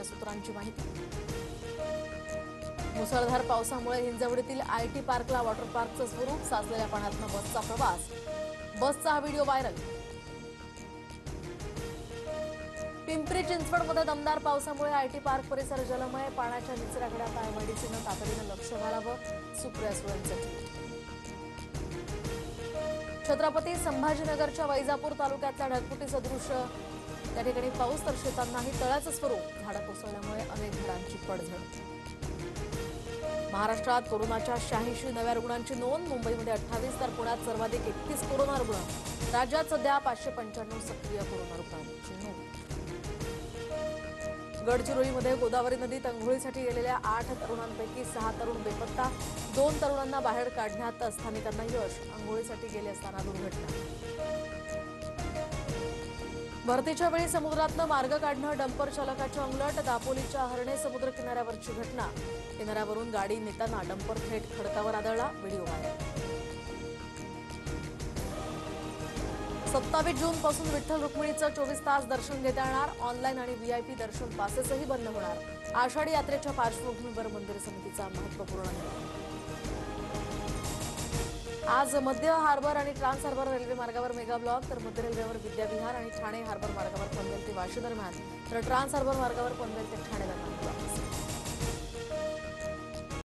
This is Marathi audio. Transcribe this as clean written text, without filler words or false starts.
स्थानीय सूत्रांची माहिती। मुसळधार पावसामुळे हिंजवडीतील आयटी पार्कला वॉटर पार्कचं स्वरूप, साचलेल्या पाण्यातून बसचा प्रवास, बसचा हा व्हिडिओ व्हायरल। पिंपरी चिंचवडमध्ये दमदार पावसामुळे आयटी पार्क परिसर जलमय, पाण्याच्या निचऱ्याकडे आता एमआयडीसीनं तातडीनं लक्ष घालावं, सुप्रिया सुळेंचं ट्विट। छत्रपती संभाजीनगरच्या वैजापूर तालुक्यातल्या ढगफुटीचं दृश्य, त्या ठिकाणी पाऊस तर शेतांनाही तळ्याचं स्वरूप, झाडं कोसळल्यामुळे अनेक घरांची पडझड। महाराष्ट्रात कोरोनाच्या 86 नव्या रुग्णांची नोंद, मुंबईमध्ये 28 तर पुण्यात सर्वाधिक 31 कोरोना रुग्ण। राज्यात सध्या 595 सक्रिय कोरोना रुग्णांची नोंद। गडचिरोलीमध्ये गोदावरी नदीत अंघोळीसाठी गेलेल्या 8 तरुणांपैकी 6 तरुण बेपत्ता, 2 तरुणांना बाहेर काढण्यात स्थानिकांना यश, अंघोळीसाठी गेले असताना दुर्घटना। भरतीच्या वेळी समुद्रातनं मार्ग काढणं, डंपर चालकाच्या अंगलट, दापोलीच्या हर्णे समुद्र किनाऱ्यावरची घटना, किनाऱ्यावरून गाडी नेताना डंपर थेट खडकावर आदळला, व्हिडिओ व्हायरल। 27 जूनपासून विठ्ठल रुक्मिणीचं 24 तास दर्शन घेता येणार, ऑनलाईन आणि व्हीआयपी दर्शन पासेसही बंद होणार। आषाढी यात्रेच्या पार्श्वभूमीवर मंदिर समितीचा महत्त्वपूर्ण निर्णय। आज मध्य हार्बर आणि ट्रान्स हार्बर रेल्वे मार्गावर मेगा ब्लॉक, तर मध्य रेल्वेवर विद्याविहार आणि ठाणे हार्बर मार्गावर पनवेल ते वाशी दरम्यान, तर ट्रान्स हार्बर मार्गावर पनवेल ते ठाणे दरम्यान ब्लॉक।